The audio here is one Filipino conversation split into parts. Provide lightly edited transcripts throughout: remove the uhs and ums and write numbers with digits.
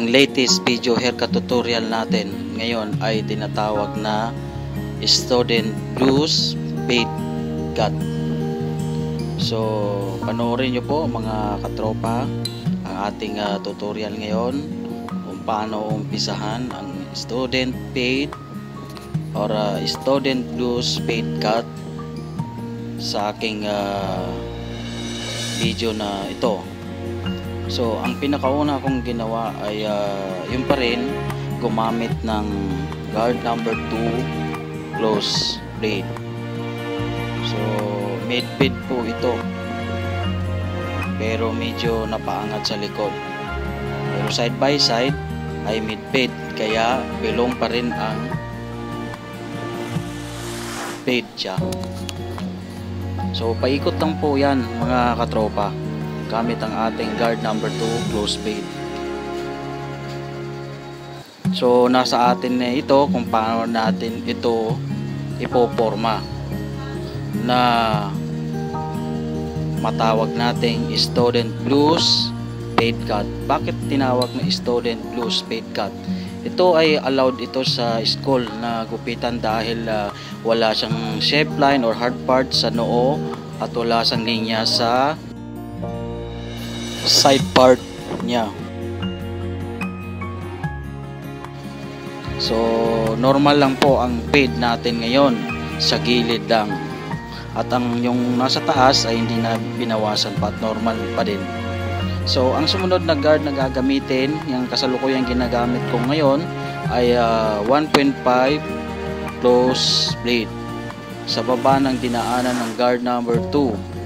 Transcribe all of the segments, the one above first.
latest video haircut tutorial natin ngayon ay tinatawag na Student Blues Fade Cut. So panoorin nyo po mga katropa ang ating tutorial ngayon kung paano umpisahan ang Student Fade or Student Blues Fade Cut sa aking video na ito. So ang pinakauna kong ginawa ay yung pa rin gumamit ng guard number 2 close blade. So mid fade po ito, pero medyo napaangat sa likod, pero side by side ay mid fade, kaya belong pa rin ang fade siya. So paikot lang po yan mga katropa gamit ang ating guard number 2 close fade. So nasa atin na ito kung paano natin ito ipoporma na matawag nating Student Blues Fade Cut. Bakit tinawag na Student Blues Fade Cut? Ito ay allowed ito sa school na gupitan dahil wala siyang shape line or hard part sa noo at wala siyang linya sa side part niya. So normal lang po ang fade natin ngayon, sa gilid lang, at ang yung nasa taas ay hindi na binawasan pa at normal pa din. So ang sumunod na guard na gagamitin, yung kasalukuyang ginagamit ko ngayon ay 1.5 close blade sa baba ng dinaanan ng guard number 2.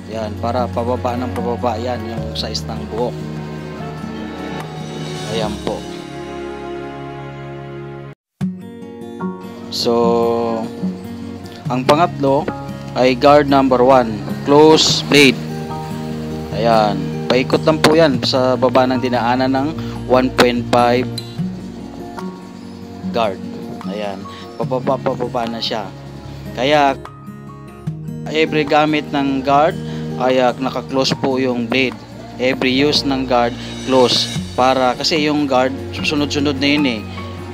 Yan, para pababa ng pababa yan yung size ng buhok. Ayan po. So ang pangatlo ay guard number 1 close blade. Ayan, paikot lang po yan sa baba ng dinaanan ng 1.5 guard. Ayan, pababa na siya. Kaya every gamit ng guard ay naka-close po yung blade. Every use ng guard close, para kasi yung guard sunod-sunod na yun eh.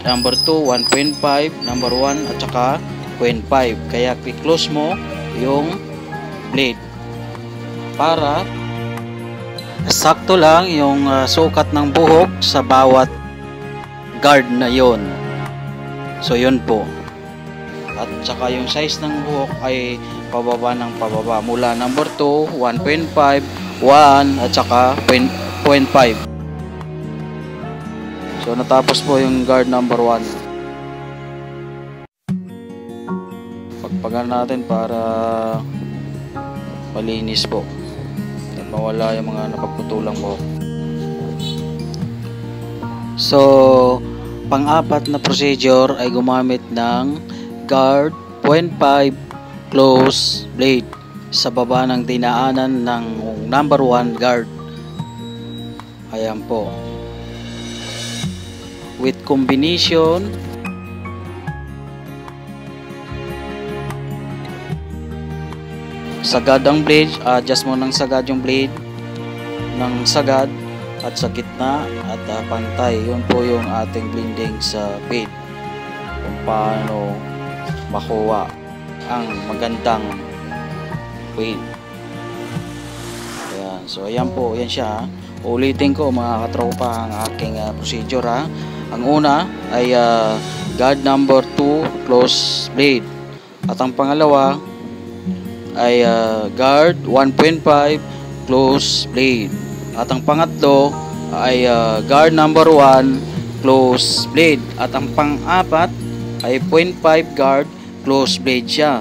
Number 2 1.5, number 1 at saka 0.5, kaya i-close mo yung blade para sakto lang yung sukat ng buhok sa bawat guard na yon. So yun po. At saka yung size ng buhok ay pababa ng pababa mula number 2, 1.5, 1 at saka 0.5. So natapos po yung guard number 1. Pagpagan natin para malinis po at mawala yung mga napagputulang buhok. So pang-apat na procedure ay gumamit ng guard 0.5 close blade sa baba ng dinaanan ng number 1 guard. Ayan po, with combination sagad ang blade, adjust mo ng sagad yung blade ng sagad at sa gitna at pantay. Yun po yung ating blending sa fade, kung paano makuha ang magandang fade. Ayan. So ayan po, yan siya. Ulitin ko mga katropa ang aking procedure ha. Ang una ay guard number 2 close blade, at ang pangalawa ay guard 1.5 close blade, at ang pangatlo ay guard number 1 close blade, at ang pang-apat ay 0.5 guard close blade siya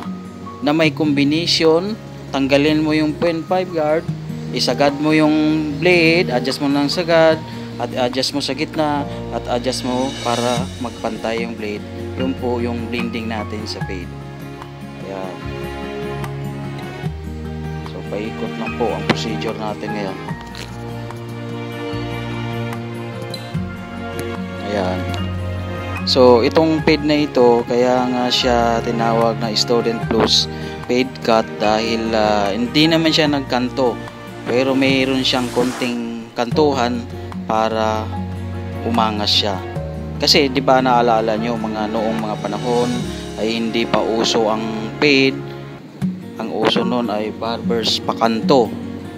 na may combination. Tanggalin mo yung 0.5 guard, isagad mo yung blade, adjust mo ng sagad at adjust mo sa gitna at adjust mo para magpantay yung blade. Yun po yung blending natin sa fade. Ayan. So paikot lang po ang procedure natin ngayon. Ayan. So itong fade na ito, kaya nga siya tinawag na Student Blues Fade Cut dahil hindi naman siya nagkanto, pero mayroon siyang konting kantuhan para umangas siya. Kasi di ba naalala nyo noong mga panahon ay hindi pa uso ang fade. Ang uso noon ay barbers pakanto.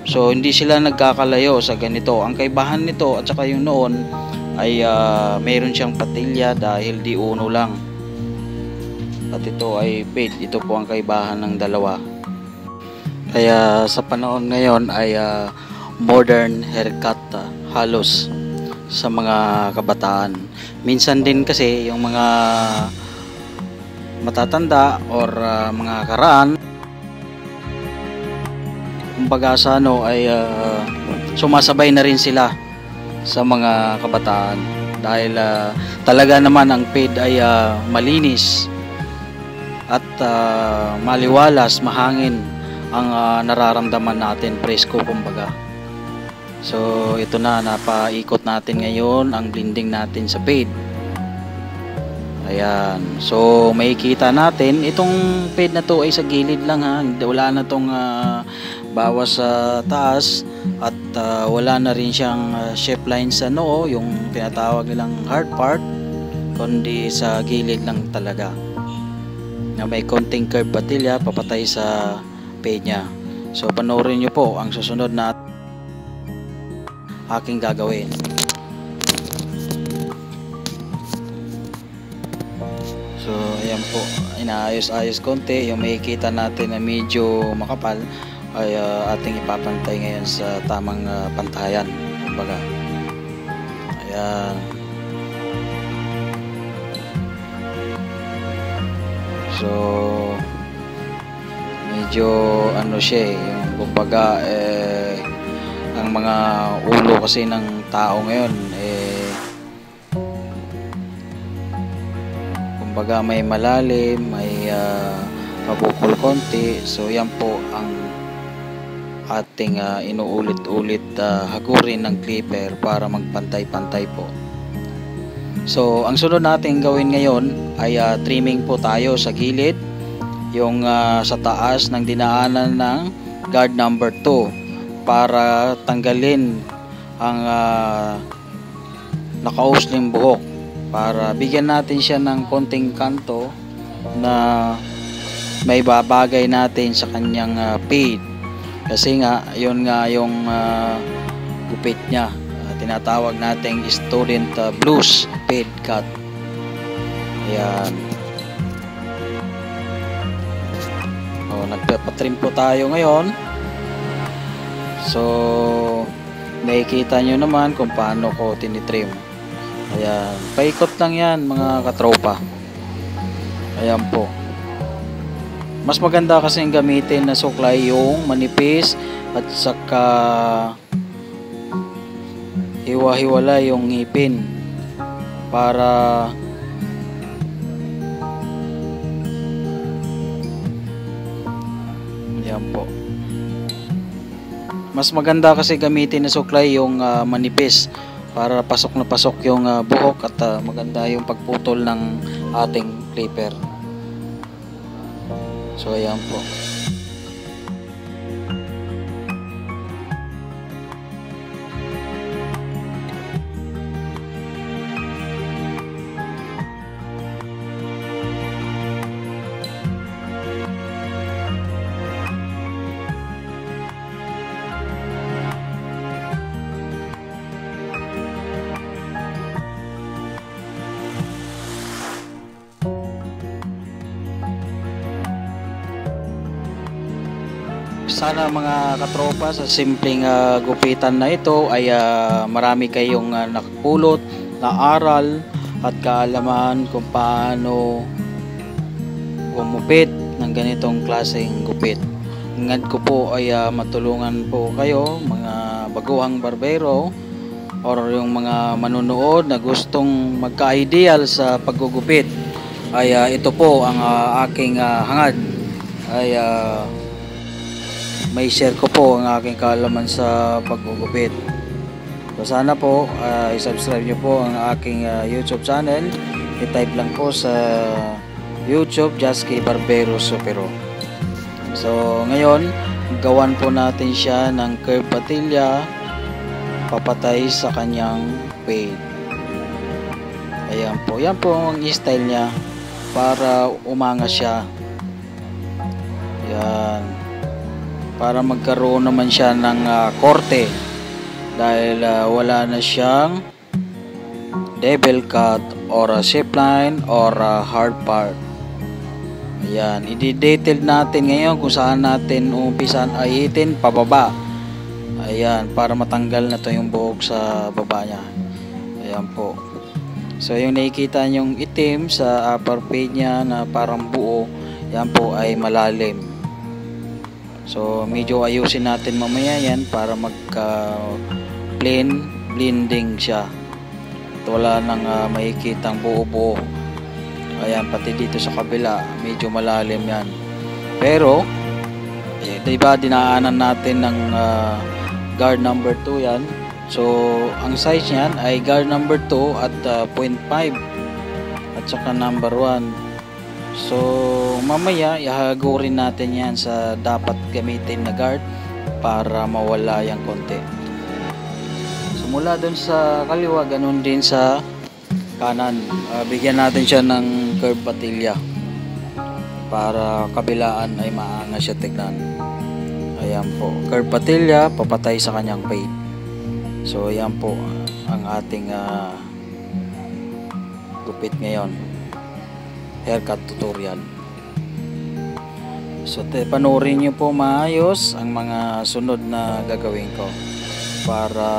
So hindi sila nagkakalayo sa ganito. Ang kaibahan nito at saka yung noon ay mayroon siyang patilya dahil di uno lang. At ito ay fade. Ito po ang kaibahan ng dalawa. Kaya sa panahon ngayon ay modern haircut halos sa mga kabataan. Minsan din kasi yung mga matatanda or mga karaan, kumbaga sa ay sumasabay na rin sila sa mga kabataan dahil talaga naman ang fade ay malinis at maliwalas, mahangin ang nararamdaman natin, presko kumbaga. So ito na, napaikot natin ngayon ang blending natin sa fade. Ayan, so makikita natin itong fade na to ay sa gilid lang ha, wala na tong bawas sa taas at wala na rin siyang shape line sa noo, yung tinatawag nilang hard part, kundi sa gilid lang talaga na may konting curve patilya papatay sa fade nya. So panoorin nyo po ang susunod na aking gagawin. So ayan po, inaayos-ayos konti. Yung makikita natin na medyo makapal ay ating ipapantay ngayon sa tamang pantayan, kumbaga. Ayan. So medyo ano siya yung kumbaga ang mga ulo kasi ng tao ngayon kumbaga may malalim, may mabukol konti. So yan po ang ating inuulit-ulit hagurin ng clipper para magpantay-pantay po. So ang sunod natin gawin ngayon ay trimming po tayo sa gilid, yung sa taas ng dinaanan ng guard number 2 para tanggalin ang nakausling buhok, para bigyan natin siya ng konting kanto na may babagay natin sa kanyang fade. Kasi nga yun nga yung gupit niya, tinatawag nating student blues fade cut. Ayan. Nagpapatrim po tayo ngayon. So nakikita nyo naman kung paano ko tinitrim. Ayan, paikot lang yan mga katropa. Ayan po. Mas maganda kasing gamitin na suklay yung manipis at saka hiwa-hiwala yung ngipin para ayan po. Mas maganda kasi gamitin na suklay yung manipis para pasok na pasok yung buhok at maganda yung pagputol ng ating clipper. So ayan po. Sana mga katropa sa simpleng gupitan na ito ay marami kayong nakapulot na aral at kaalaman kung paano gumupit ng ganitong klaseng gupit. Ingad ko po ay matulungan po kayo mga baguhang barbero or yung mga manunood na gustong magka-ideal sa paggugupit. Ay ito po ang aking hangad ay may share ko po ang aking kaalaman sa paggugupit. So sana po i-subscribe nyo po ang aking YouTube channel. I-type lang po sa YouTube Jasky Barbero Supero. So ngayon gawan po natin siya ng curve patilya papatay sa kanyang fade. Ayan po, yan po ang style niya para umangas siya. Yan, para magkaroon naman siya ng korte dahil wala na siyang devil cut or zip line or hard part. Ayan, i-detail natin ngayon kung saan natin umpisan ahitin pababa. Ayan, para matanggal na to yung buhok sa baba niya. Ayan po. So yung nakikita nyong itim sa upper page niya na parang buo, yan po ay malalim. So medyo ayusin natin mamaya yan para magka plain blending siya at wala nang makikitang buo-buo. Ayan, pati dito sa kabila medyo malalim yan, pero diba dinaanan natin ng guard number 2 yan. So ang size niyan ay guard number 2 at 0.5 at saka number 1. So mamaya ihahagurin natin yan sa dapat gamitin na guard para mawala yung konti. So mula dun sa kaliwa, ganun din sa kanan, bigyan natin siya ng curve patilya para kabilaan ay maangas siya tignan. Ayan po, curve patilya papatay sa kanyang fade. So ayan po ang ating gupit ngayon, haircut tutorial. So panoorin nyo po maayos ang mga sunod na gagawin ko para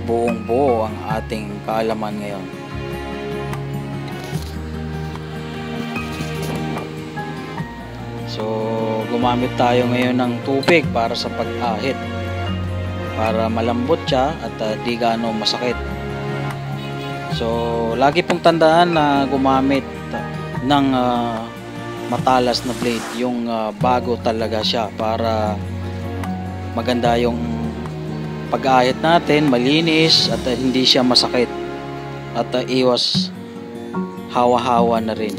buong buo ang ating kaalaman ngayon. So gumamit tayo ngayon ng tubig para sa pag-ahit, para malambot siya at di gaano masakit. So lagi pong tandaan na gumamit ng matalas na blade, yung bago talaga siya, para maganda yung pag-ahit natin, malinis at hindi siya masakit at iwas hawa-hawa na rin.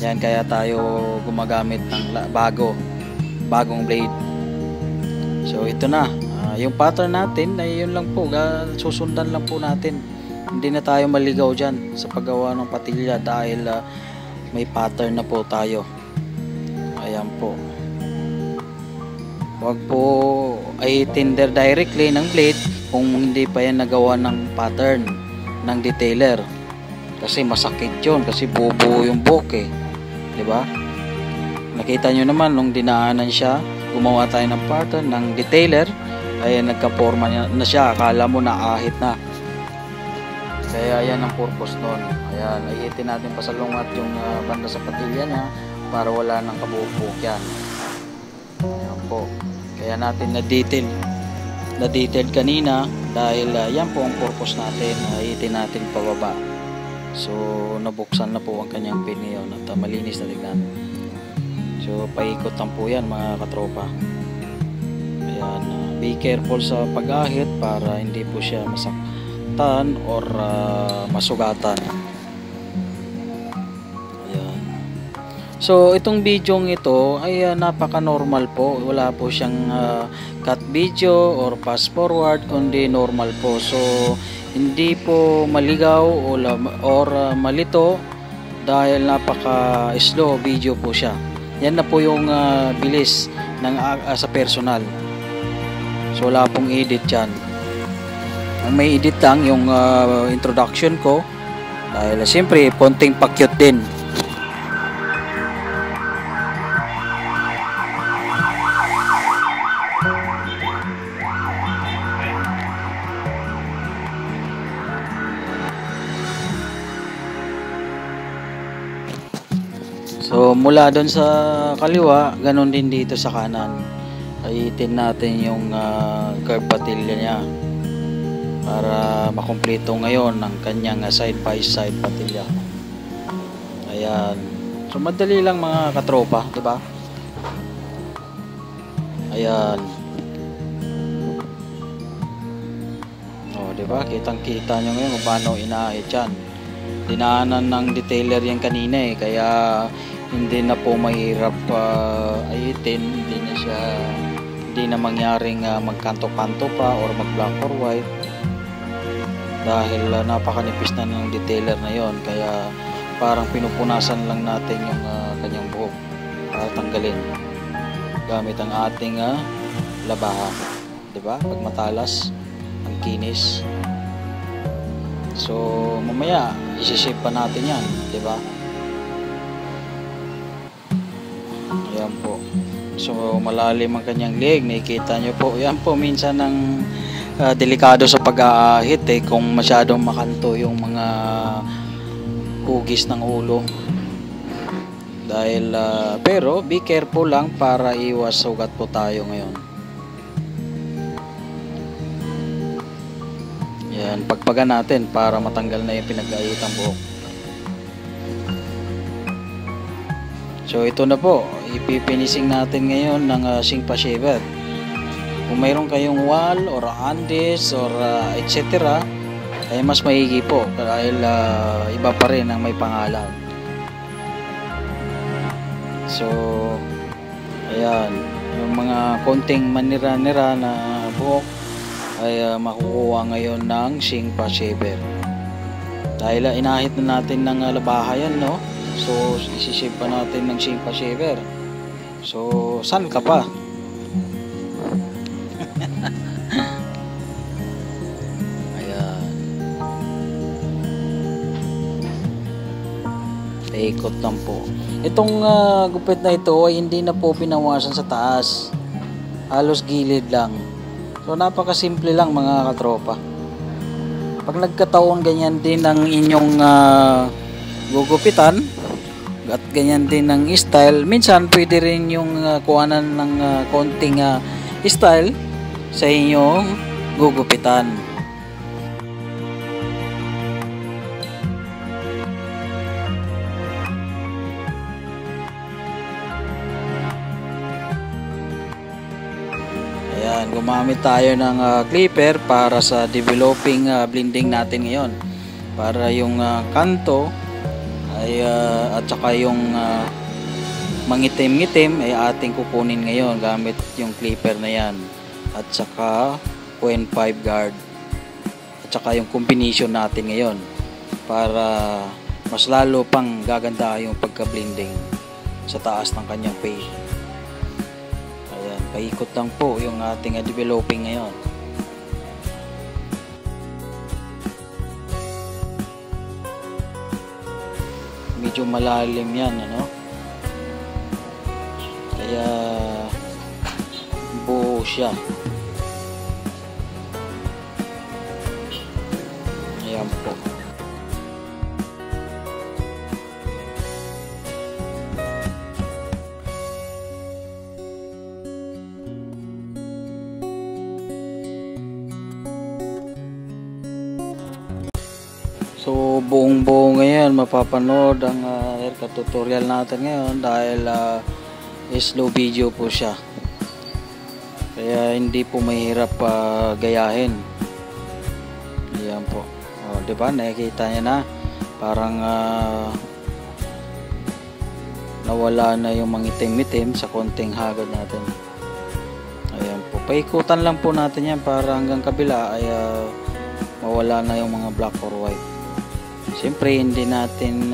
Yan, kaya tayo gumagamit ng bagong blade. So ito na, yung pattern natin ay yun lang po, susundan lang po natin. Hindi na tayo maligaw dyan sa paggawa ng patilya dahil may pattern na po tayo. Ayan po, huwag po ahitin directly ng blade kung hindi pa yan nagawa ng pattern ng detailer, kasi masakit yun, kasi bubuo yung buhok eh, diba? Nakita nyo naman nung dinaanan siya, gumawa tayo ng pattern ng detailer, ay nagka-forma na siya, akala mo naahit na. Kaya yan ang purpose nun. Ayan, ahitin natin pasalungat yung banda sa patilya niya para wala nang kabuhok yan. Ayan po, kaya natin na-detail kanina dahil yan po ang purpose natin, ahitin natin pababa. So nabuksan na po ang kanyang pin ngayon at malinis na tignan. So paikot lang po yan mga katropa. Ayan, be careful sa pag-ahit para hindi po siya masaktan or masugatan. Ayan. So itong video ito ay napaka-normal po, wala po siyang cut video or fast forward, kundi normal po. So hindi po maligaw or malito dahil napaka slow video po siya. Yan na po yung bilis ng sa personal. So wala pong edit yan. Ang may edit lang yung introduction ko dahil siyempre konting pa-cute din. So mula doon sa kaliwa, ganun din dito sa kanan. Ahitin natin yung curve patilya niya para makumpleto ngayon ang kanyang side by side patilya. Ayan. So madali lang mga katropa, 'di ba? Ayan. Oh, 'di ba? Kitang-kita niyo ngayon kung paano inaahit 'yan. Dinaanan ng detailer yan kanina eh, kaya hindi na po mahirap ahitin, hindi na mangyaring magkanto-kanto pa or mag black or white. dahil napakanipis na ng detailer na yon, kaya parang pinupunasan lang natin yung kanyang buhok para tanggalin gamit ang ating labahan, 'di ba? Pag matalas ang kinis. So mamaya i-shape pa natin 'yan, 'di ba? Ayan po. So malalim ang kanyang leg, nakikita nyo po. Yan po minsan ng delikado sa pag-aahit kung masyadong makanto yung mga hugis ng ulo. Dahil pero be careful lang para iwas sugat po tayo ngayon. Yan, pagpagan natin para matanggal na yung pinag-aahitang buhok. So ito na po, ipipinising natin ngayon ng Singpa shaver. Kung mayroon kayong wall or Andes or etc, ay mas maigi po dahil iba pa rin ang may pangalan. So ayan, yung mga konting manira-nira na buhok ay makukuha ngayon ng Singpa shaver. Dahil inahit na natin ng labahan, no? So isi-shave pa natin ng Singpa shaver. So saan ka pa? Ayan. Paikot lang po. Itong gupit na ito ay hindi na po binawasan sa taas. Halos gilid lang. So napakasimple lang mga katropa. Pag nagkataon ganyan din ang inyong gugupitan at ganyan din ng style, minsan pwede rin yung kuhanan ng konting style sa inyong gugupitan. Ayan, gumamit tayo ng clipper para sa developing blending natin ngayon, para yung kanto ay at saka yung mangitim-ngitim ay ating kukunin ngayon gamit yung clipper na yan, at saka 0.5 guard at saka yung combination natin ngayon para mas lalo pang gaganda yung pagka-blending sa taas ng kanyang face. Ayan, paikot lang po yung ating developing ngayon. Medyo malalim yan, ano? Kaya buo siya. Ayan po. So buong-buo ngayon mapapanood ang haircut tutorial natin ngayon dahil slow video po siya. Kaya hindi po mahirap gayahin. Ayan po. O, diba? Nakikita niya na. Parang nawala na yung mangitim-itim sa konting hagod natin. Ayan po. Paikutan lang po natin yan para hanggang kabila ay mawala na yung mga black or white. Siyempre hindi natin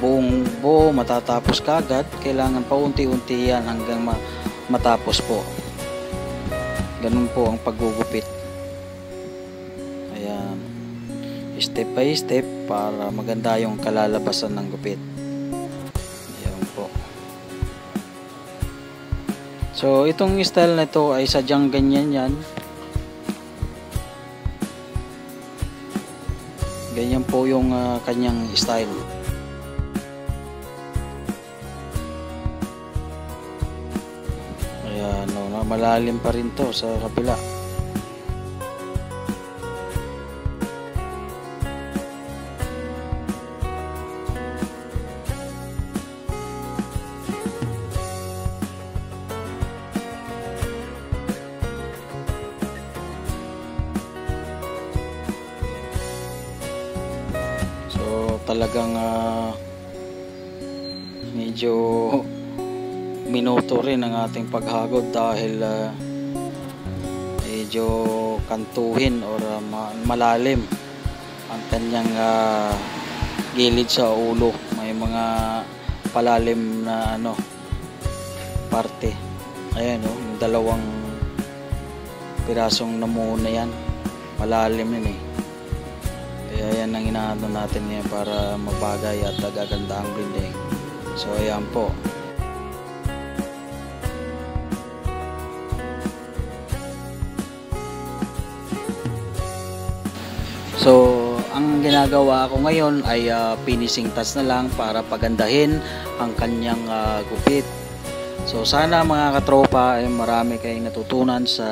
buong buo matatapos kagad. Kailangan paunti-unti yan hanggang matapos po. Ganun po ang paggugupit. Ayan, step by step para maganda yung kalalabasan ng gupit. Ayan po. So itong style na ito ay sadyang ganyan yan. Ganyan po yung kanyang style. Ayan, no, malalim pa rin to sa kabila. Talagang medyo minuto rin ang ating paghagod dahil medyo kantuhin or malalim ang kanyang gilid sa ulo. May mga palalim na parte. Ayan yung dalawang pirasong namuno na yan, malalim yun kaya yan ang inaano natin ngayon para mabagay at gaganda ang blending. So ayan po. So ang ginagawa ko ngayon ay finishing touch na lang para pagandahin ang kanyang gupit. So sana mga katropa ay marami kayong natutunan sa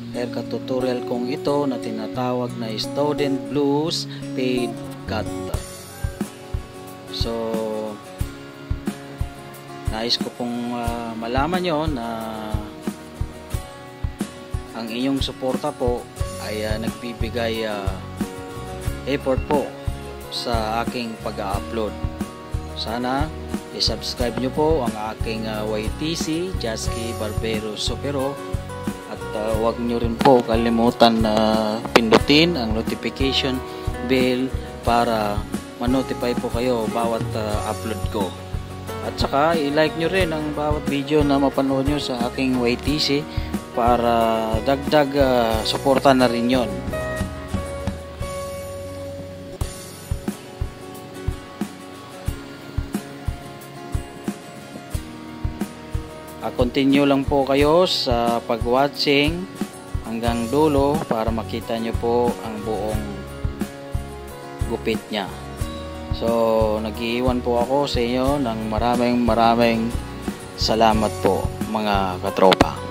haircut tutorial kong ito na tinatawag na Student Blues Fade Cut. So nais ko pong malaman nyo na ang inyong suporta po ay nagbibigay effort po sa aking pag-upload. Sana i-subscribe nyo po ang aking YTC Jasky Barbero Supero at huwag nyo rin po kalimutan na pindutin ang notification bell para ma-notify po kayo bawat upload ko. At saka i-like nyo rin ang bawat video na mapanood nyo sa aking YTC para dagdag suporta na rin yon. Continue lang po kayo sa pag-watching hanggang dulo para makita nyo po ang buong gupit nya. So nag-iwan po ako sa inyo ng maraming salamat po mga katropa.